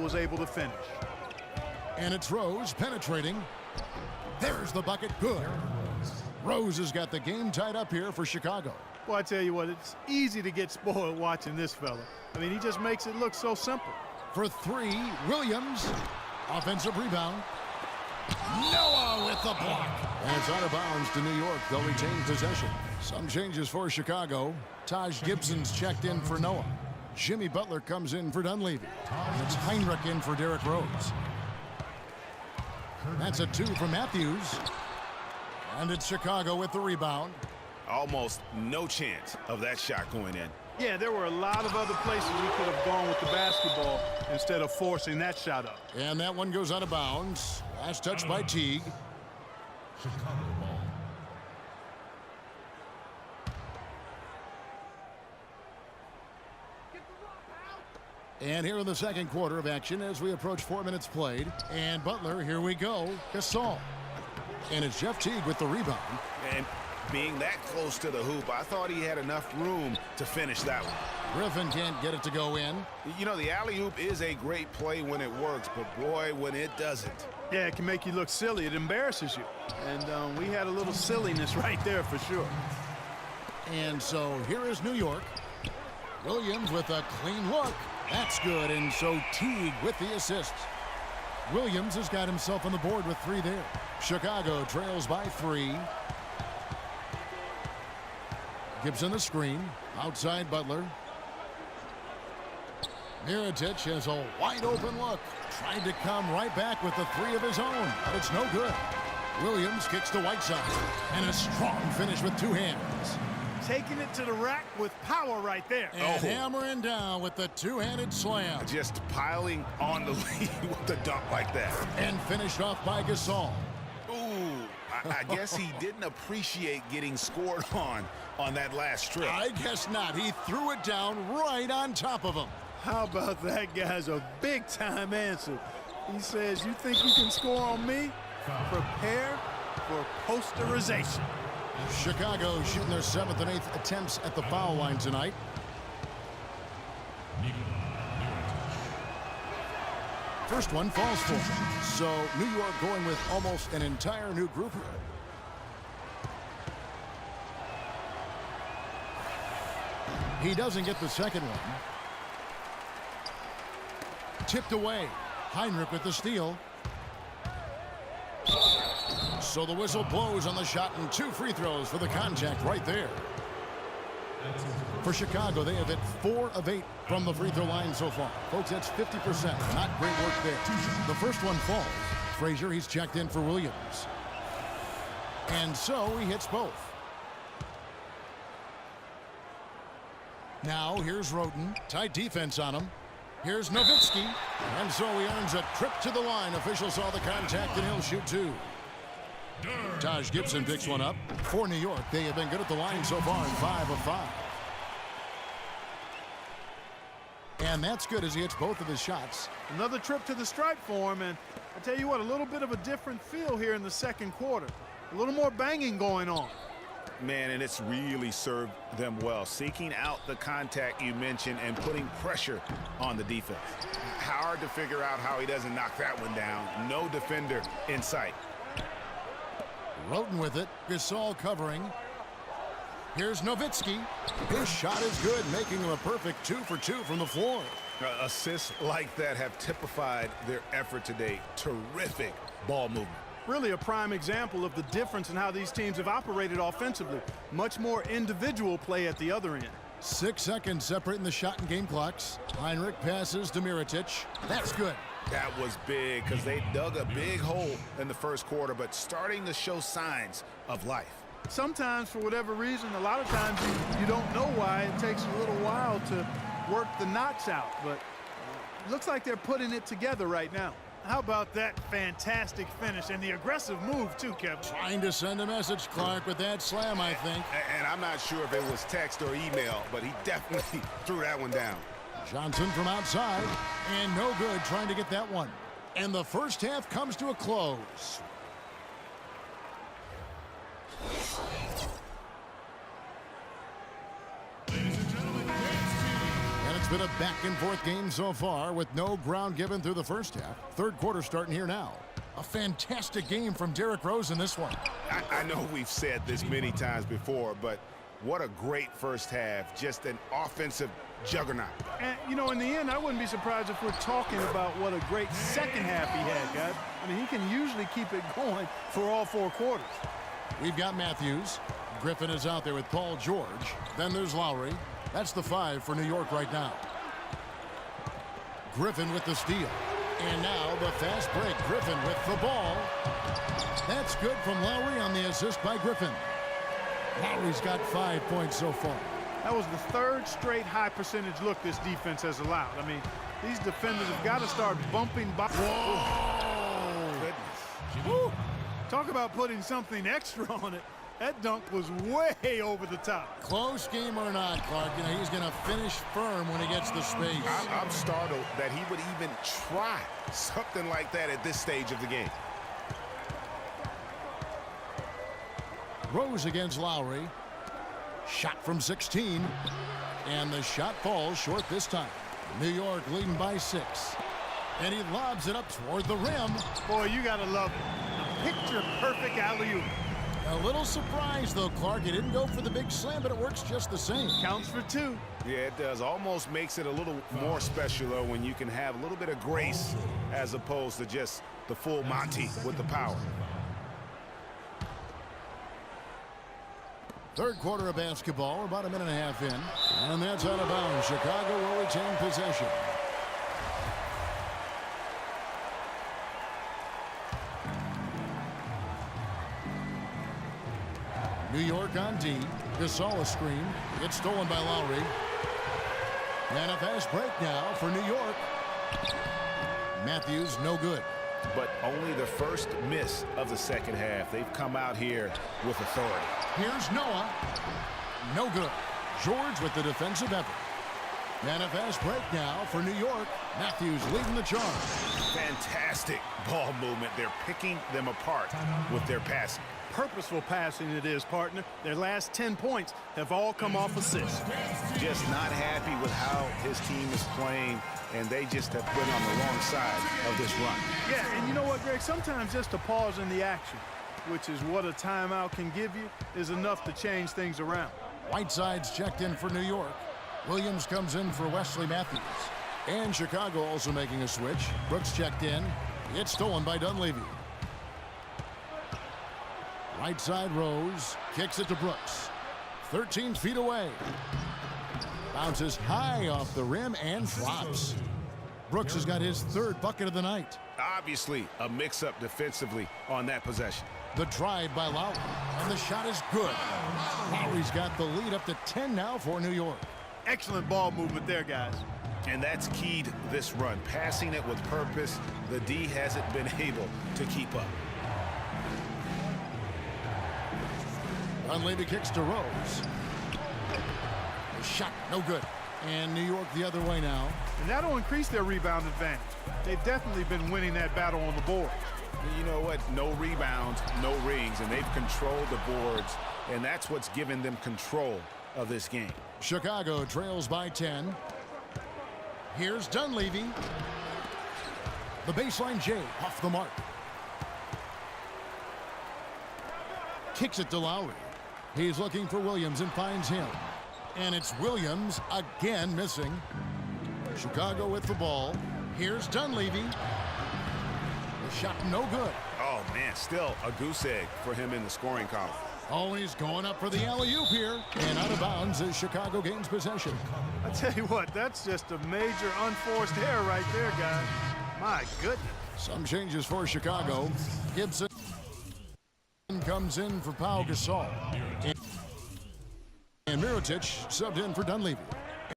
was able to finish. And it's Rose penetrating. There's the bucket. Good. Rose has got the game tied up here for Chicago. Well, I tell you what, it's easy to get spoiled watching this fella. I mean, he just makes it look so simple. For three, Williams. Offensive rebound. Noah with the block. And it's out of bounds to New York. They'll retain possession. Some changes for Chicago. Taj Gibson's checked in for Noah. Jimmy Butler comes in for Dunleavy. And it's Heinrich in for Derrick Rose. That's a 2 from Matthews. And it's Chicago with the rebound. Almost no chance of that shot going in. Yeah, there were a lot of other places he could have gone with the basketball instead of forcing that shot up. And that one goes out of bounds. Last touch by Teague. Chicago ball. And here in the second quarter of action as we approach 4 minutes played. And Butler, here we go. Gasol. And it's Jeff Teague with the rebound. And being that close to the hoop, I thought he had enough room to finish that one. Griffin can't get it to go in. You know, the alley-oop is a great play when it works, but boy, when it doesn't. Yeah, it can make you look silly. It embarrasses you. And we had a little silliness right there for sure. And so here is New York. Williams with a clean look. That's good. And so Teague with the assist. Williams has got himself on the board with 3 there. Chicago trails by 3. Gibson the screen. Outside Butler. Mirotic has a wide open look. Tried to come right back with the 3 of his own, but it's no good. Williams kicks to Whiteside. And a strong finish with 2 hands. Taking it to the rack with power right there. And hammering down with the 2-handed slam. Just piling on the lead with a dunk like that. And finished off by Gasol. Ooh, I guess he didn't appreciate getting scored on that last strip. I guess not. He threw it down right on top of him. How about that, guys? A big-time answer. He says, you think you can score on me? Prepare for posterization. Chicago shooting their 7th and 8th attempts at the foul line tonight. First one falls for him. So New York going with almost an entire new group here. He doesn't get the second one. Tipped away. Heinrich with the steal. So the whistle blows on the shot and 2 free throws for the contact right there. For Chicago, they have hit 4 of 8 from the free throw line so far. Folks, that's 50%. Not great work there. The first one falls. Frazier, he's checked in for Williams. And so he hits both. Now here's Roten. Tight defense on him. Here's Nowitzki. And so he earns a trip to the line. Officials saw the contact and he'll shoot 2. Taj Gibson picks one up. For New York, they have been good at the line so far in 5 of 5. And that's good as he hits both of his shots. Another trip to the stripe for him, and I tell you what, a little bit of a different feel here in the second quarter. A little more banging going on. Man, and it's really served them well. Seeking out the contact you mentioned and putting pressure on the defense. Hard to figure out how he doesn't knock that one down. No defender in sight. Roten with it. Gasol covering. Here's Nowitzki. His shot is good, making him a perfect 2 for 2 from the floor. Assists like that have typified their effort today. Terrific ball movement. Really a prime example of the difference in how these teams have operated offensively. Much more individual play at the other end. 6 seconds separating the shot and game clocks. Heinrich passes to Mirotic. That's good. That was big because they dug a big hole in the first quarter, but starting to show signs of life. Sometimes, for whatever reason, a lot of times you don't know why. It takes a little while to work the knots out, but it looks like they're putting it together right now. How about that fantastic finish and the aggressive move, too, Kevin? Trying to send a message, Clark, with that slam, I think. And I'm not sure if it was text or email, but he definitely threw that one down. Johnson from outside, and no good trying to get that one. And the first half comes to a close. And it's been a back-and-forth game so far with no ground given through the first half. Third quarter starting here now. A fantastic game from Derrick Rose in this one. I know we've said this many times before, but what a great first half. Just an offensive juggernaut. And, you know, in the end, I wouldn't be surprised if we're talking about what a great second half he had, guys. I mean, he can usually keep it going for all four quarters. We've got Matthews. Griffin is out there with Paul George. Then there's Lowry. That's the 5 for New York right now. Griffin with the steal. And now the fast break. Griffin with the ball. That's good from Lowry on the assist by Griffin. Lowry's got 5 points so far. That was the third straight high percentage look this defense has allowed. I mean, these defenders have got to start bumping by. Whoa! Goodness. Woo. Talk about putting something extra on it. That dunk was way over the top. Close game or not, Clark, you know, he's going to finish firm when he gets the space. I'm startled that he would even try something like that at this stage of the game. Rose against Lowry. Shot from 16. And the shot falls short this time. New York leading by 6. And he lobs it up toward the rim. Boy, you got to love it. A picture-perfect alley-oop. A little surprised, though, Clark. He didn't go for the big slam, but it works just the same. Counts for 2. Yeah, it does. Almost makes it a little more special, though, when you can have a little bit of grace as opposed to just the full Monty with the power. Third quarter of basketball. We're about a minute and a half in. And that's out of bounds. Chicago will retain possession. New York on D. Gasol a screen. It's stolen by Lowry. And a fast break now for New York. Matthews no good. But only the first miss of the second half. They've come out here with authority. Here's Noah. No good. George with the defensive effort. And a fast break now for New York. Matthews leading the charge. Fantastic ball movement. They're picking them apart with their passing. Purposeful passing it is, partner. Their last 10 points have all come off assists. Just not happy with how his team is playing, and they just have been on the wrong side of this run. Yeah, and you know what, Greg? Sometimes just a pause in the action, which is what a timeout can give you, is enough to change things around. Whiteside's checked in for New York. Williams comes in for Wesley Matthews. And Chicago also making a switch. Brooks checked in. It's stolen by Dunleavy. Right side Rose. Kicks it to Brooks. 13 feet away. Bounces high off the rim and drops. Brooks has got his third bucket of the night. Obviously, a mix-up defensively on that possession. The drive by Lowry. And the shot is good. Lowry's got the lead up to 10 now for New York. Excellent ball movement there, guys. And that's keyed this run. Passing it with purpose. The D hasn't been able to keep up. Dunleavy kicks to Rose. The shot, no good. And New York the other way now. And that'll increase their rebound advantage. They've definitely been winning that battle on the board. You know what? No rebounds, no rings, and they've controlled the boards, and that's what's given them control of this game. Chicago trails by 10. Here's Dunleavy. The baseline J off the mark. Kicks it to Lowry. He's looking for Williams and finds him. And it's Williams again missing. Chicago with the ball. Here's Dunleavy. The shot no good. Oh, man, still a goose egg for him in the scoring column. Oh, he's going up for the alley-oop here. And out of bounds as Chicago gains possession. I tell you what, that's just a major unforced error right there, guys. My goodness. Some changes for Chicago. Gibson comes in for Pau Gasol. And Mirotic subbed in for Dunleavy.